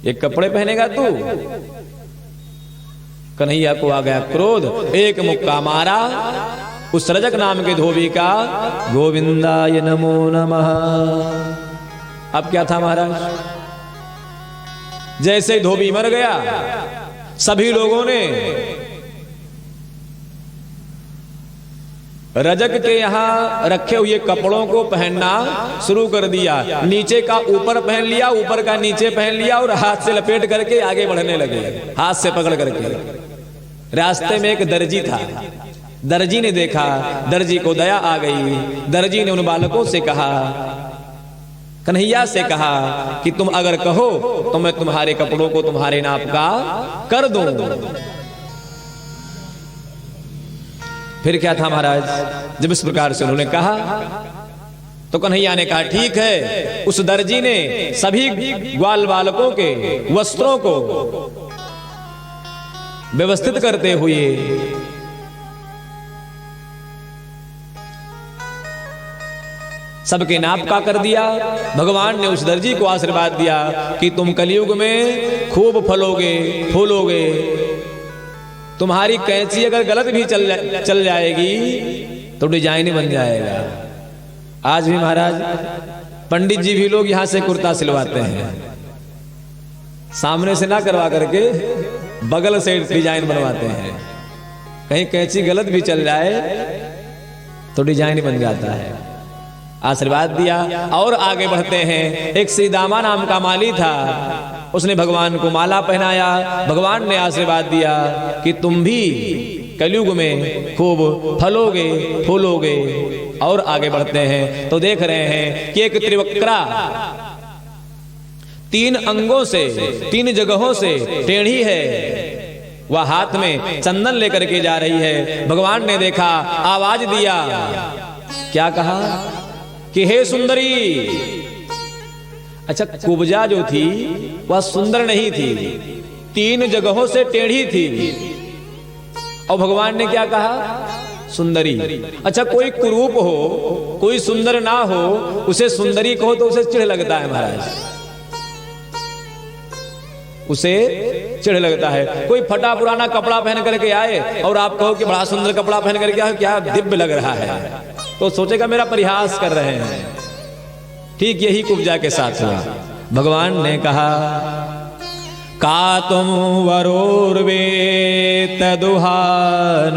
ये कपड़े पहनेगा तू? कन्हैया को आ गया क्रोध, एक मुक्का मारा उस रजक नाम के धोबी का, गोविंदाय नमो नमः। अब क्या था महाराज, जैसे धोबी मर गया सभी लोगों ने रजक के यहां रखे हुए कपड़ों को पहनना शुरू कर दिया। नीचे का ऊपर पहन लिया, ऊपर का नीचे पहन लिया और हाथ से लपेट करके आगे बढ़ने लगे, हाथ से पकड़ करके। रास्ते में एक दर्जी था, दर्जी ने देखा, दर्जी को दया आ गई। दर्जी ने उन बालकों से कहा, कन्हैया से कहा कि तुम अगर कहो तो मैं तुम्हारे कपड़ों को तुम्हारे नाप का कर दूं। फिर क्या था महाराज, जब इस प्रकार से उन्होंने कहा तो कन्हैया ने कहा ठीक है। उस दर्जी ने सभी ग्वाल बालकों के वस्त्रों को व्यवस्थित करते हुए सबके नाप का कर दिया। भगवान ने उस दर्जी को आशीर्वाद दिया कि तुम कलयुग में खूब फलोगे फूलोगे। तुम्हारी कैंची अगर गलत भी चल जाएगी तो डिजाइन बन जाएगा। आज भी महाराज पंडित जी भी लोग यहां से कुर्ता सिलवाते हैं, सामने से ना करवा करके बगल से डिजाइन बनवाते हैं। कहीं कैंची गलत भी चल जाए तो डिजाइन बन जाता है। आशीर्वाद दिया और आगे बढ़ते हैं। एक सीदामा नाम का माली था, उसने भगवान को माला पहनाया। भगवान ने आशीर्वाद दिया कि तुम भी कलयुग में खूब फलोगे फूलोगे। और आगे बढ़ते हैं तो देख रहे हैं कि एक त्रिवक्रा 3 अंगों से 3 जगहों से टेढ़ी है, वह हाथ में चंदन लेकर के जा रही है। भगवान ने देखा, आवाज दिया, क्या कहा कि हे सुंदरी। अच्छा, कुब्जा जो थी वह सुंदर नहीं थी, 3 जगहों से टेढ़ी थी। और भगवान ने क्या कहा, सुंदरी। अच्छा, कोई कुरूप हो, कोई सुंदर ना हो, उसे सुंदरी कहो तो उसे चिढ़ लगता है महाराज, उसे चिढ़ लगता है। कोई फटा पुराना कपड़ा पहन करके आए और आप कहो कि बड़ा सुंदर कपड़ा पहन करके आए, क्या दिव्य लग रहा है, तो सोचेगा मेरा परिहास कर रहे हैं। ठीक यही कुब्जा के साथ हुआ। भगवान ने कहा, का तुम वरोर्वे तदुहानुलेपनम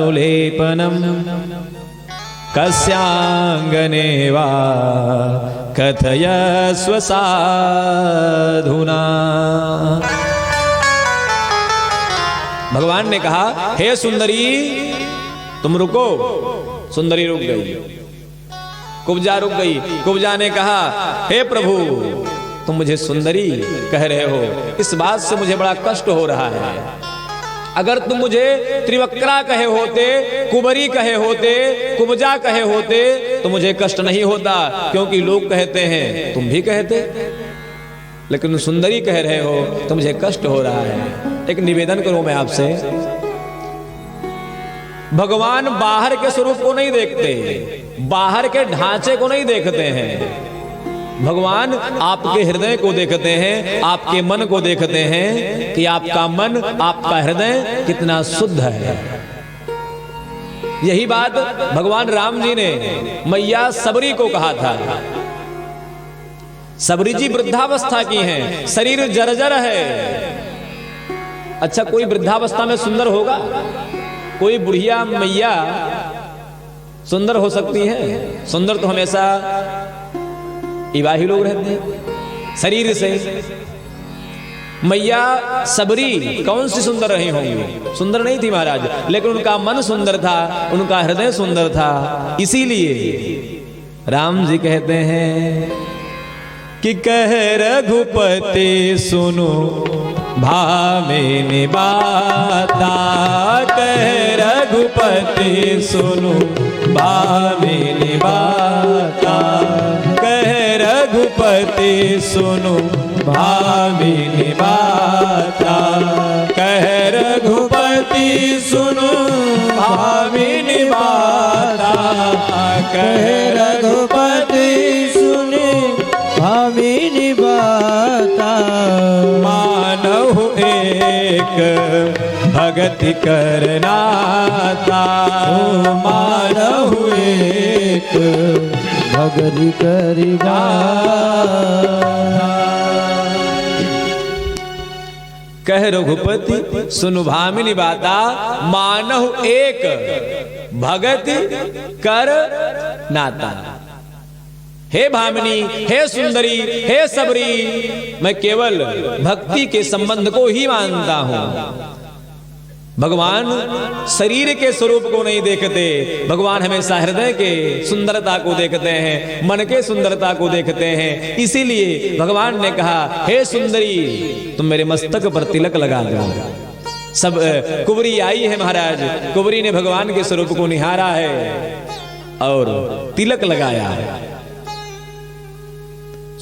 कस्यांगने वा कथयस्व साधुना। भगवान ने कहा, हे सुंदरी तुम रुको। सुंदरी रुक गई, कुब्जा रुक गई। कुब्जा ने कहा, हे प्रभु तुम मुझे सुंदरी कह रहे हो, इस बात से मुझे बड़ा कष्ट हो रहा है। अगर तुम मुझे त्रिवक्रा कहे होते, कुबरी कहे होते, कुब्जा कहे होते तो मुझे कष्ट नहीं होता, क्योंकि लोग कहते हैं, तुम भी कहते, लेकिन सुंदरी कह रहे हो तो मुझे कष्ट हो रहा है। एक निवेदन करूं मैं आपसे, भगवान बाहर के स्वरूप को नहीं देखते, बाहर के ढांचे को नहीं देखते हैं। भगवान आपके हृदय को देखते हैं, आपके मन को देखते हैं कि आपका मन, आपका हृदय कितना शुद्ध है। यही बात भगवान राम जी ने मैया सबरी को कहा था। सबरी जी वृद्धावस्था की हैं, शरीर जर्जर है। अच्छा, कोई वृद्धावस्था में सुंदर होगा? कोई बुढ़िया मैया सुंदर हो सकती है? सुंदर तो हमेशा विवाही लोग रहते हैं शरीर से। मैया सबरी कौन सी सुंदर रही होंगी? सुंदर नहीं थी महाराज, लेकिन उनका मन सुंदर था, उनका हृदय सुंदर था। इसीलिए राम जी कहते हैं कि कह रघुपति सुनो भामिनी बाता, कह रघुपति सुनो भामिनी बाता, कह रघुपति सुनो भामिनी बाता, कह रघुपति सुनो भामिनी बाता, कह रघुपति सुनो भामिनी बाता। मानहु एक भगति करनाता, मानहु एक भगति करिबा। कह रघुपति सुनु भामिनी बाता, मानहु एक भगति कर नाता। हे भामिनी, हे सुंदरी, हे सबरी, मैं केवल भक्ति के संबंध को ही मानता हूं। भगवान शरीर के स्वरूप को नहीं देखते, भगवान हमेशा हृदय के सुंदरता को देखते हैं, मन के सुंदरता को देखते हैं। इसीलिए भगवान ने कहा, हे सुंदरी, तुम मेरे मस्तक पर तिलक लगा दो। सब कुंवरी आई है महाराज, कुंवरी ने भगवान के स्वरूप को निहारा है और तिलक लगाया,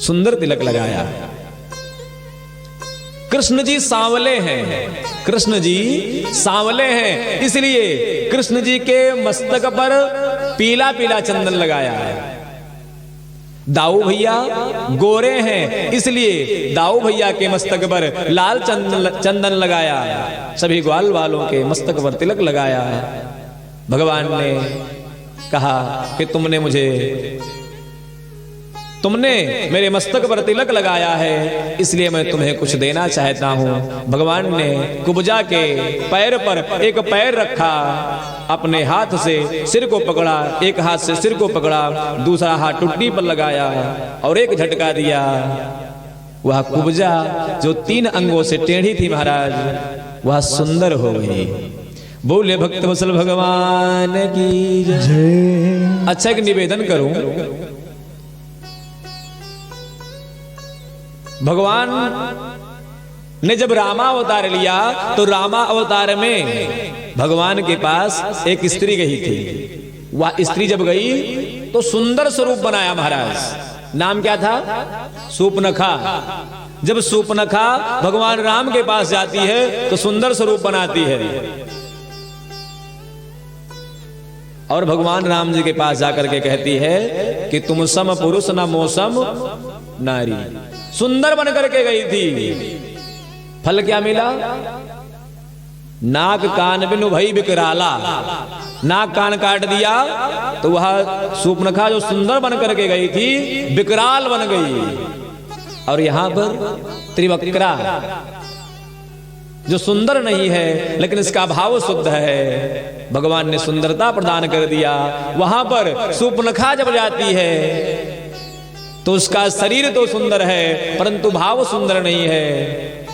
सुंदर तिलक लगाया। कृष्ण जी सांवले हैं, कृष्ण जी सांवले हैं, इसलिए कृष्ण जी के मस्तक पर पीला पीला चंदन लगाया है। दाऊ भैया गोरे हैं, इसलिए दाऊ भैया के मस्तक पर लाल चंदन लगाया। सभी ग्वाल वालों के मस्तक पर तिलक लगाया। भगवान ने कहा कि तुमने मेरे मस्तक पर तिलक लगाया है, इसलिए मैं तुम्हें कुछ देना चाहता हूं। भगवान ने कुब्जा के पैर पर एक पैर रखा, अपने हाथ से सिर को पकड़ा, एक हाथ से सिर को पकड़ा, दूसरा हाथ टुट्टी पर लगाया और एक झटका दिया। वह कुब्जा जो 3 अंगों से टेढ़ी थी महाराज, वह सुंदर हो गई। बोले भक्त वत्सल भगवान की जय। अच्छा, एक निवेदन करूं, भगवान ने जब रामा अवतार लिया तो रामा अवतार में भगवान के पास एक स्त्री गई थी। वह स्त्री जब गई तो सुंदर स्वरूप बनाया महाराज। नाम क्या था? सूपनखा। जब सूपनखा भगवान राम के पास जाती है तो सुंदर स्वरूप बनाती है और भगवान राम जी के पास जाकर के कहती है कि तुम सम पुरुष न मोसम नारी। सुंदर बनकर के गई थी, फल क्या मिला? नाक कान बिनु भई विकराला। नाक कान काट दिया तो वह सूपनखा जो सुंदर बनकर के गई थी विकराल बन गई। और यहां पर त्रिवक्रा जो सुंदर नहीं है लेकिन इसका भाव शुद्ध है, भगवान ने सुंदरता प्रदान कर दिया। वहां पर सूपनखा जब जाती है तो उसका शरीर तो सुंदर है परंतु भाव सुंदर नहीं है,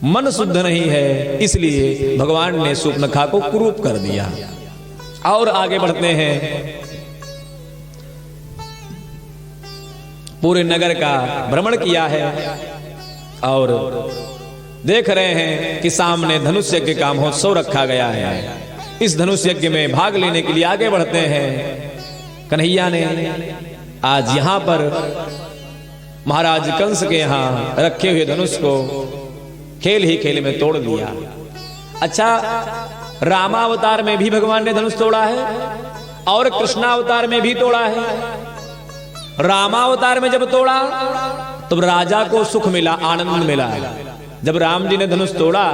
मन शुद्ध नहीं है, इसलिए भगवान ने सूपनखा को कुरूप कर दिया। और आगे बढ़ते हैं, पूरे नगर का भ्रमण किया है और देख रहे हैं कि सामने धनुष यज्ञ का महोत्सव रखा गया है। इस धनुष यज्ञ में भाग लेने के लिए आगे बढ़ते हैं। कन्हैया ने आज यहां पर महाराज कंस के यहां रखे हुए धनुष को खेल ही खेल में तोड़ दिया। अच्छा, रामावतार में भी भगवान ने धनुष तोड़ा है और कृष्णावतार में भी तोड़ा है। रामावतार में जब तोड़ा तब राजा को सुख मिला, आनंद मिला। जब राम जी ने धनुष तोड़ा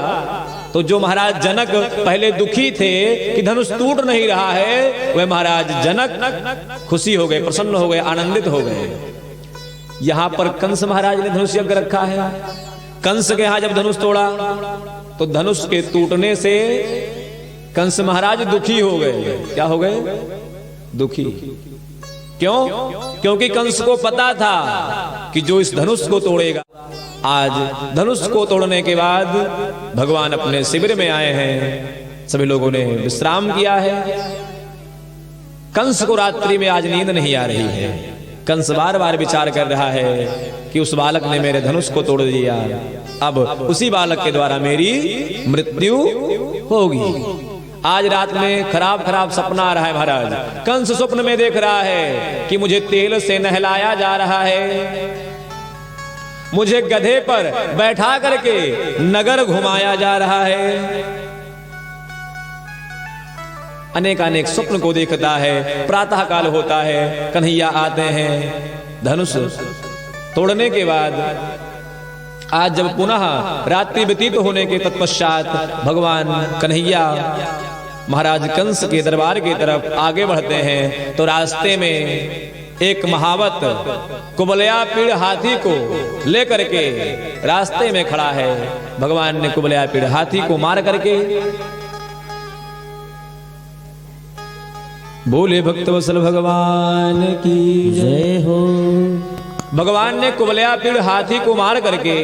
तो जो महाराज जनक पहले दुखी थे कि धनुष टूट नहीं रहा है, वह महाराज जनक खुशी हो गए, प्रसन्न हो गए, आनंदित हो गए। यहां पर कंस महाराज ने धनुष यज्ञ रखा है। कंस के यहां जब धनुष तोड़ा तो धनुष के टूटने से कंस महाराज दुखी हो गए। क्या हो गए? दुखी। क्यों? क्योंकि कंस को पता था कि जो इस धनुष को तोड़ेगा, आज धनुष को तोड़ने के बाद भगवान अपने शिविर में आए हैं, सभी लोगों ने विश्राम किया है। कंस को रात्रि में आज नींद नहीं आ रही है। कंस बार बार विचार कर रहा है कि उस बालक ने मेरे धनुष को तोड़ दिया, अब उसी बालक के द्वारा मेरी मृत्यु होगी। आज रात में खराब खराब सपना आ रहा है महाराज। कंस स्वप्न में देख रहा है कि मुझे तेल से नहलाया जा रहा है, मुझे गधे पर बैठा करके नगर घुमाया जा रहा है। अनेक अनेक स्वप्न को देखता है। प्रातः काल होता है, कन्हैया आते हैं। धनुष तोड़ने के बाद आज जब पुनः रात्रि व्यतीत होने के तत्पश्चात भगवान कन्हैया महाराज कंस के दरबार की तरफ आगे बढ़ते हैं तो रास्ते में एक महावत कुबलया पीड़ हाथी को लेकर के रास्ते में खड़ा है। भगवान ने कुबलया पीड़ हाथी को मार करके, बोले भक्तवत्सल भगवान की जय हो। भगवान ने कुबलया पीड़ हाथी को मार करके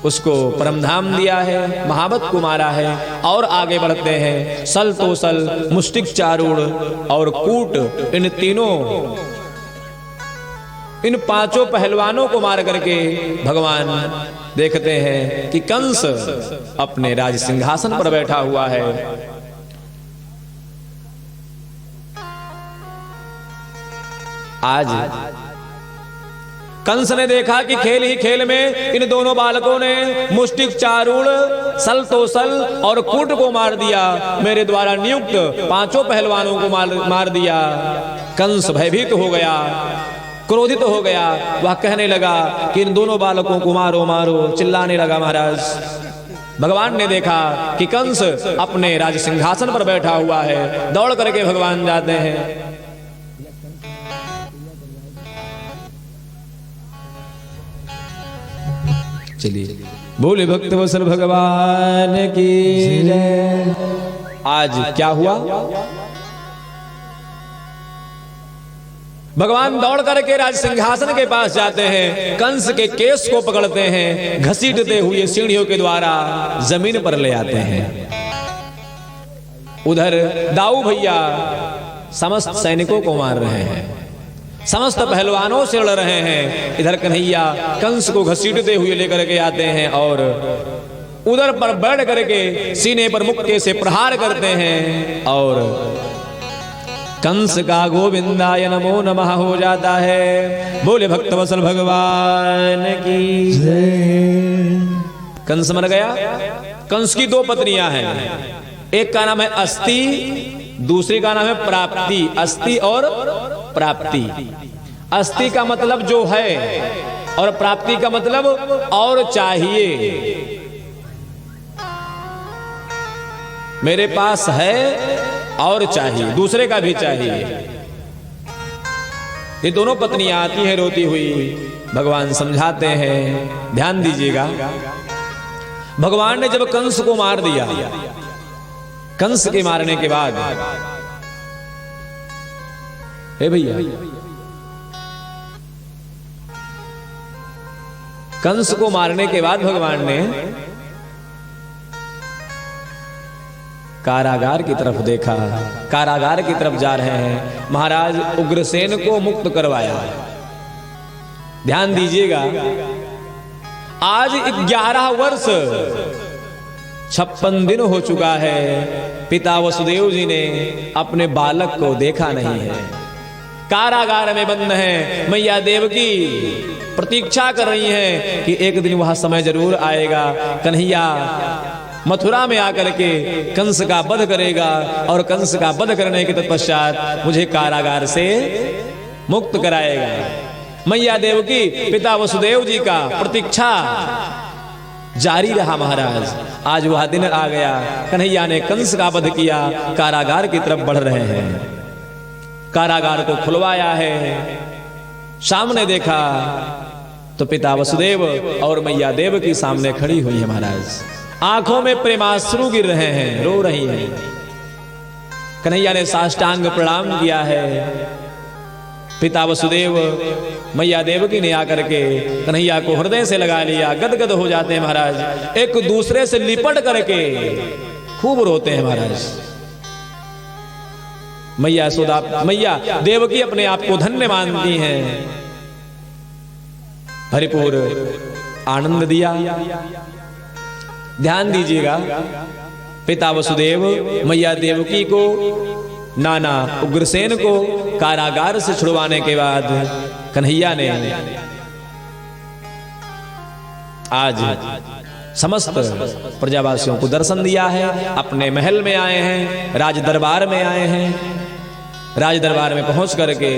उसको परमधाम दिया है, महावत को मारा है। और आगे बढ़ते हैं। सल तो सल, मुष्टिक चारूढ़ और कूट, इन तीनों, इन पांचों पहलवानों को मार करके भगवान देखते हैं कि कंस अपने राज सिंहासन पर बैठा हुआ है। आज कंस ने देखा कि खेल ही खेल में इन दोनों बालकों ने मुष्टिक चारूढ़, सल तो सल और कूट को मार दिया। मेरे द्वारा नियुक्त पांचों पहलवानों को मार दिया। कंस भयभीत हो गया, क्रोधित हो गया। वह कहने लगा कि इन दोनों बालकों को मारो मारो, चिल्लाने लगा महाराज। भगवान ने देखा कि कंस अपने राज सिंहासन पर बैठा हुआ है। दौड़ करके भगवान जाते हैं। चलिए, बोले भक्तवत्सल भगवान की जय। आज क्या हुआ? भगवान दौड़ करके राज सिंहासन के पास जाते हैं, कंस के केस को पकड़ते हैं, घसीटते हुए सीढ़ियों के द्वारा जमीन पर ले आते हैं। उधर दाऊ भैया समस्त सैनिकों को मार रहे हैं, समस्त पहलवानों से लड़ रहे हैं। इधर कन्हैया कंस को घसीटते हुए लेकर के आते हैं और उधर पर बैठ करके सीने पर मुक्के से प्रहार करते हैं और कंस का गोविंदाय नमो नमः हो जाता है। बोले भक्तवत्सल भगवान की जय। कंस मर गया। कंस की दो पत्नियां हैं, एक का नाम है अस्ति, दूसरी का नाम है प्राप्ति। अस्ति और प्राप्ति। अस्ति का मतलब जो है और प्राप्ति का मतलब और चाहिए। मेरे पास है और चाहिए, दूसरे का भी चाहिए। ये दोनों पत्नियां आती हैं रोती हुई। भगवान समझाते हैं, ध्यान दीजिएगा। भगवान ने जब कंस को मार दिया, कंस के मारने के बाद, हे भैया, कंस को मारने के बाद भगवान ने कारागार की तरफ देखा। कारागार की तरफ जा रहे हैं। महाराज उग्रसेन को मुक्त करवाया। ध्यान दीजिएगा, आज 11 वर्ष 56 दिन हो चुका है, पिता वसुदेव जी ने अपने बालक को देखा नहीं है। कारागार में बंद हैं। मैया देवकी प्रतीक्षा कर रही हैं कि एक दिन वह समय जरूर आएगा, कन्हैया मथुरा में आकर के कंस का वध करेगा और कंस का वध करने के तत्पश्चात मुझे कारागार से मुक्त कराएगा। मैया देवकी पिता वसुदेव जी का प्रतीक्षा जारी रहा। महाराज आज वह दिन आ गया, कन्हैया ने कंस का वध किया, कारागार की तरफ बढ़ रहे हैं। कारागार को खुलवाया है। सामने देखा तो पिता वसुदेव और मैया देव की सामने खड़ी हुई है। महाराज आंखों में प्रेमाश्रु गिर रहे हैं, रो रही हैं। कन्हैया ने साष्टांग प्रणाम किया है। पिता वसुदेव मैया देवकी ने आकर के कन्हैया को हृदय से लगा लिया, गदगद हो जाते हैं। महाराज एक दूसरे से लिपट करके खूब रोते हैं। महाराज मैया देवकी अपने आप को धन्य मानती हैं, भरपूर आनंद दिया। ध्यान दीजिएगा, पिता वसुदेव मैया देवकी को, नाना उग्रसेन को कारागार से छुड़वाने के बाद कन्हैया ने आज समस्त प्रजावासियों को दर्शन दिया है। अपने महल में आए हैं, राज दरबार में आए हैं। राज दरबार में पहुंच करके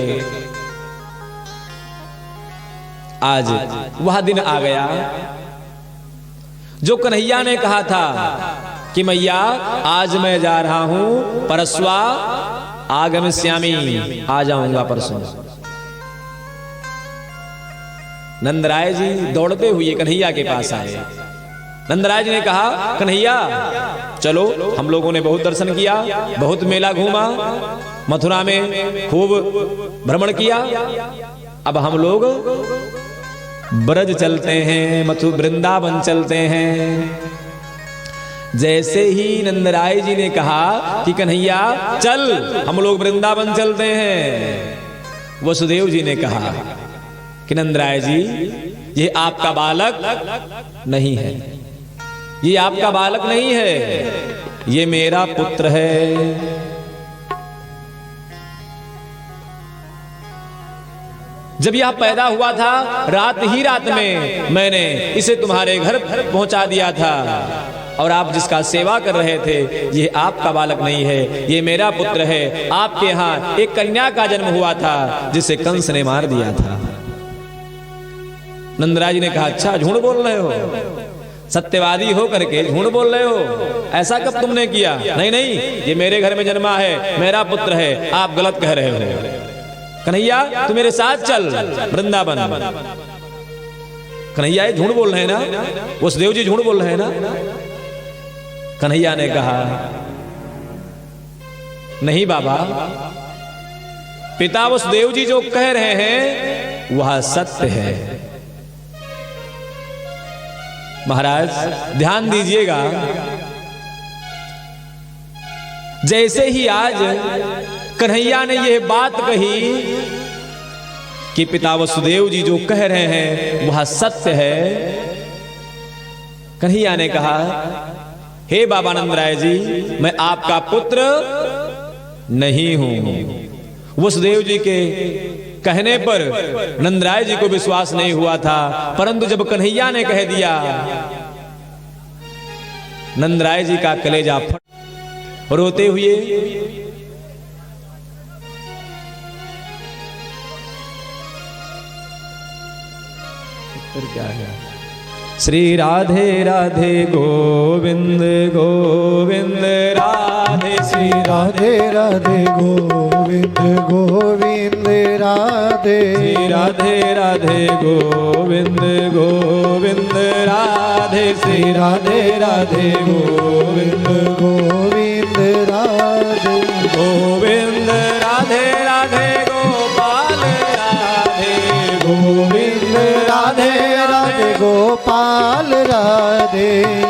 आज वह दिन आ गया जो कन्हैया ने कहा था कि मैया आज मैं जा रहा हूं, परस्वा आगमिष्यामि, आ जाऊंगा परसों। नंदराय जी दौड़ते हुए कन्हैया के पास आए। नंदराय जी ने कहा कन्हैया चलो, हम लोगों ने बहुत दर्शन किया, बहुत मेला घूमा, मथुरा में खूब भ्रमण किया, अब हम लोग ब्रज चलते हैं, वृंदावन चलते हैं। जैसे ही नंदराय जी ने कहा कि कन्हैया चल, हम लोग वृंदावन चलते हैं, वसुदेव जी ने कहा कि नंदराय जी ये आपका बालक नहीं है, ये आपका बालक नहीं है, ये मेरा पुत्र है। जब यह पैदा हुआ था रात ही रात में मैंने इसे तुम्हारे घर पहुंचा दिया था, और आप जिसका सेवा कर रहे थे ये आपका बालक नहीं है, ये मेरा पुत्र है। आपके यहाँ एक कन्या का जन्म हुआ था जिसे कंस ने मार दिया था। नंदराज जी ने कहा अच्छा झूठ बोल रहे हो, सत्यवादी हो करके झूठ बोल रहे हो, ऐसा कब तुमने किया? नहीं नहीं, ये मेरे घर में जन्मा है, मेरा पुत्र है, आप गलत कह रहे हो। कन्हैया तू मेरे साथ चल वृंदावन। कन्हैया ये झूठ बोल रहे हैं ना, वसुदेव जी झूठ बोल रहे हैं ना? कन्हैया ने कहा नहीं बाबा, पिता वसुदेव जी जो कह रहे हैं वह सत्य है। महाराज ध्यान दीजिएगा, जैसे ही आज कन्हैया ने यह बात कही कि पिता वसुदेव जी जो कह रहे हैं वह सत्य है, कन्हैया ने कहा हे बाबा नंदराय जी, मैं आपका पुत्र नहीं हूं। वसुदेव जी के कहने पर नंदराय जी को विश्वास नहीं हुआ था, परंतु जब कन्हैया ने कह दिया, नंदराय जी का कलेजा फट, रोते हुए क्या है, श्री राधे राधे गोविंद गोविंद राधे, श्री राधे राधे गोविंद गोविंद राधे, श्री राधे राधे गोविंद गोविंद राधे, श्री राधे राधे गोविंद गोविंद राधे, गोविंद राधे राधे गोपाल राधे, गोविंद राधे राधे गोपाल राधे,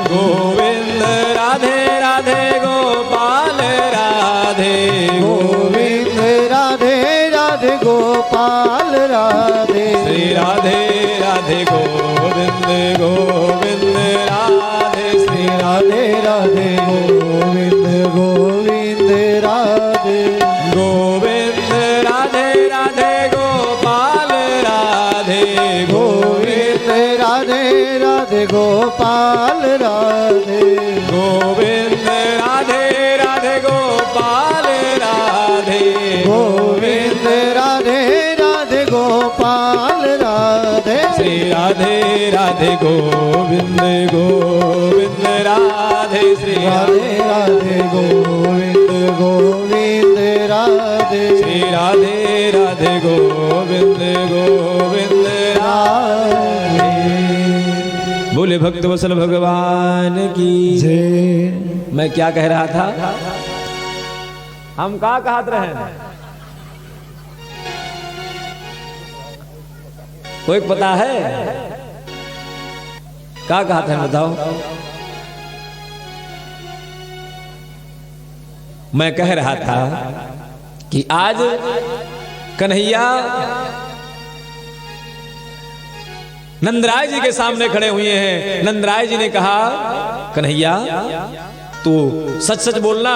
गोविंद राधे राधे गोपाल राधे, गोविंद राधे राधे गोपाल राधे, श्री राधे राधे गोविंद गोविंद राधे, श्री राधे राधे गोविंद गोविंद राधे, गोविंद राधे राधे गोपाल राधे, गोविंद राधे राधे गोपाल राधे, गोविंद राधे राधे गोपाल राधे, गोविंद राधे राधे गोपाल राधे, श्री राधे राधे गोविंद गोविंद राधे, श्री राधे राधे गोविंद गोविंद राधे, श्री राधे राधे गोविंद गोविंद राधे। बोले भक्त वत्सल भगवान की जय। मैं क्या कह रहा था, हम कहा कहत रहे, कोई पता है क्या कहा था बताओ? मैं कह रहा था कि आज कन्हैया नंदराय जी के सामने खड़े हुए हैं। नंदराय जी ने कहा कन्हैया तू सच सच बोलना,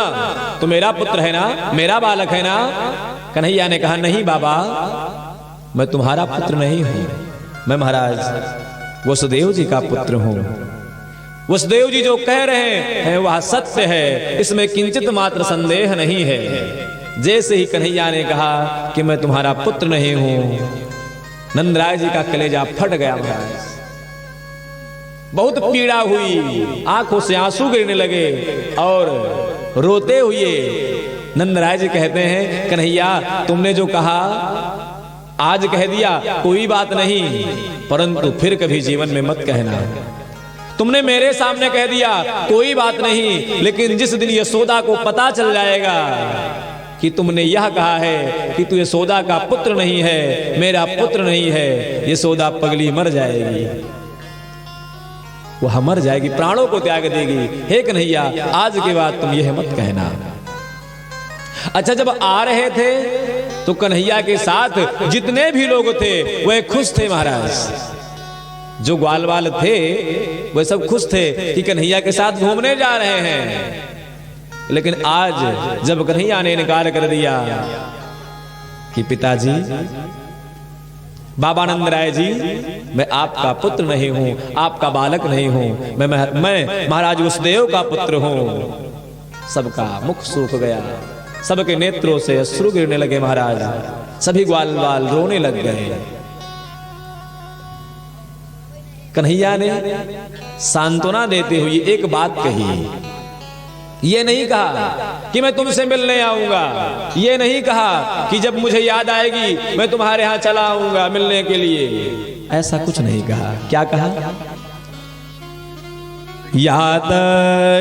तू मेरा पुत्र है ना, मेरा बालक है ना? कन्हैया ने कहा नहीं बाबा, मैं तुम्हारा पुत्र नहीं हूं, मैं महाराज वसुदेव जी का पुत्र हूं। वसुदेव जी जो कह रहे हैं वह सत्य है, इसमें किंचित मात्र संदेह नहीं है। जैसे ही कन्हैया ने कहा कि मैं तुम्हारा पुत्र नहीं हूं, नंदराय जी का कलेजा फट गया महाराज, बहुत पीड़ा हुई, आंखों से आंसू गिरने लगे और रोते हुए नंदराय जी कहते हैं, कन्हैया तुमने जो कहा आज कह दिया, कोई बात नहीं, परंतु फिर कभी जीवन में मत कहना। तुमने मेरे सामने कह दिया कोई बात नहीं, लेकिन जिस दिन यशोदा को पता चल जाएगा कि तुमने यह कहा है कि तू यशोदा का पुत्र नहीं है, मेरा पुत्र नहीं है, यशोदा पगली मर जाएगी, वह मर जाएगी, प्राणों को त्याग देगी। हे कन्हैया आज के बाद तुम यह मत कहना। अच्छा, जब आ रहे थे तो कन्हैया के साथ जितने भी लोग थे वह खुश थे महाराज, जो ग्वाल वाल थे वह सब खुश थे कि कन्हैया के साथ घूमने जा रहे हैं। लेकिन आज जब कन्हैया ने इनकार कर दिया कि पिताजी, बाबा नंदराय जी, मैं आपका पुत्र नहीं हूं, आपका बालक नहीं हूं, मैं महाराज वसुदेव का पुत्र हूं। सबका मुख सूख गया, सबके नेत्रों से अश्रु गिरने लगे महाराज, सभी ग्वाल वाल रोने लग गए। कन्हैया ने सांत्वना देते हुए एक बात कही, ये नहीं कहा कि मैं तुमसे मिलने आऊंगा, ये नहीं कहा कि जब मुझे याद आएगी मैं तुम्हारे यहां चला आऊंगा मिलने के लिए, ऐसा कुछ नहीं कहा। क्या कहा? यात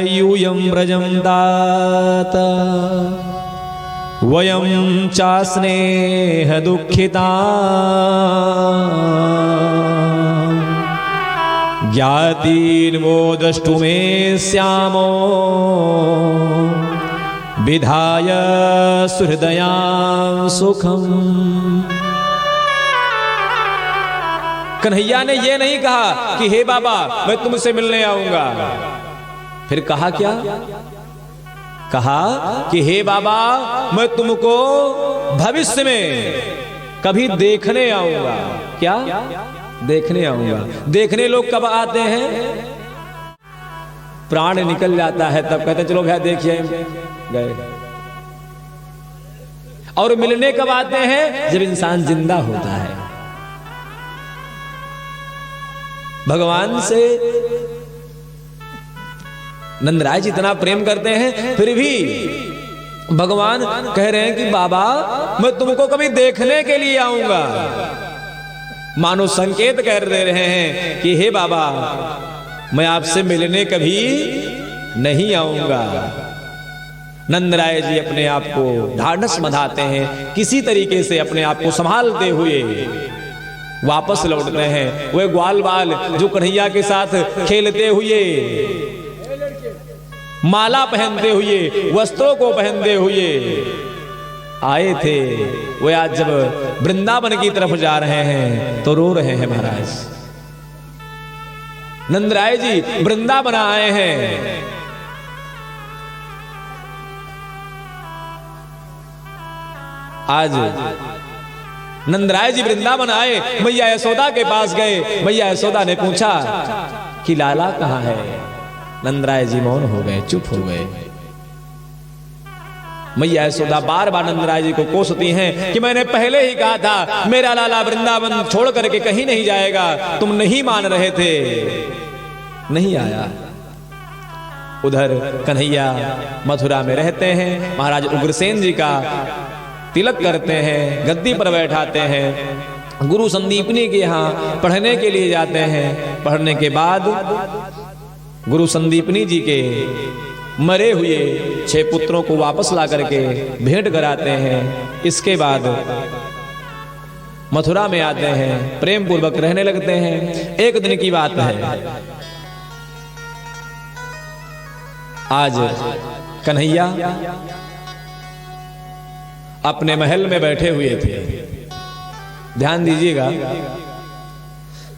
यूयं व्रजं तात वयं चास्नेह दुःखिता ज्ञातीन्वो द्रष्टुमे श्यामो विधाय सुहृदयां सुखम। कन्हैया ने यह नहीं कहा कि हे बाबा मैं तुमसे मिलने आऊंगा, फिर कहा क्या? कहा कि हे बाबा मैं तुमको भविष्य में कभी देखने आऊंगा। क्या? देखने आऊंगा। देखने लोग कब आते हैं? प्राण निकल जाता है तब कहते चलो भैया देखिए, गए। और मिलने कब आते हैं? जब इंसान जिंदा होता है। भगवान से नंदराय जी इतना प्रेम करते हैं, फिर भी भगवान कह रहे हैं कि बाबा मैं तुमको कभी देखने के लिए आऊंगा। मानो संकेत कर दे रहे हैं कि हे बाबा मैं आपसे मिलने कभी नहीं आऊंगा। नंदराय जी अपने आप को ढाढ़स बंधाते हैं, किसी तरीके से अपने आप को संभालते हुए वापस लौटते हैं। वे ग्वाल बाल जो कन्हैया के साथ खेलते हुए, माला पहनते हुए, वस्त्रों को पहनते हुए आए थे, वे आज जब वृंदावन की तरफ जा रहे हैं तो रो रहे हैं महाराज। नंदराय जी वृंदावन आए हैं, आज नंदराय जी वृंदावन आए, मैया यशोदा के पास गए। मैया यशोदा ने पूछा कि लाला कहाँ है? नंदराय जी मौन हो गए, चुप हो गए। मैया यशोदा बार बार नंदराय जी को कोसती हैं कि मैंने पहले ही कहा था मेरा लाला वृंदावन छोड़ करके कहीं नहीं जाएगा, तुम नहीं मान रहे थे, नहीं आया। उधर कन्हैया मथुरा में रहते हैं, महाराज उग्रसेन जी का तिलक करते हैं, गद्दी पर बैठाते हैं, गुरु संदीपनी के यहाँ पढ़ने के लिए जाते हैं। पढ़ने के बाद गुरु संदीपनी जी के मरे हुए 6 पुत्रों को वापस ला करके भेंट कराते हैं। इसके बाद मथुरा में आते हैं, प्रेम पूर्वक रहने लगते हैं। एक दिन की बात है, आज कन्हैया अपने महल में बैठे हुए थे। ध्यान दीजिएगा,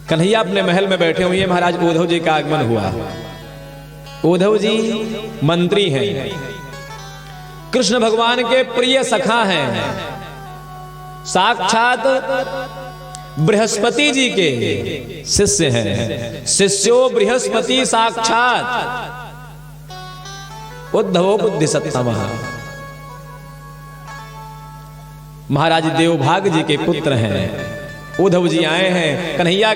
कन्हैया अपने महल में बैठे हुए, महाराज उद्धव जी का आगमन हुआ। उद्धव जी मंत्री हैं, कृष्ण भगवान के प्रिय सखा हैं, साक्षात बृहस्पति जी के शिष्य हैं। शिष्यो बृहस्पति साक्षात उद्धवो बुद्धि सत्तमः। महाराज देवभाग जी के पुत्र हैं, उद्धव जी आए हैं कन्हैया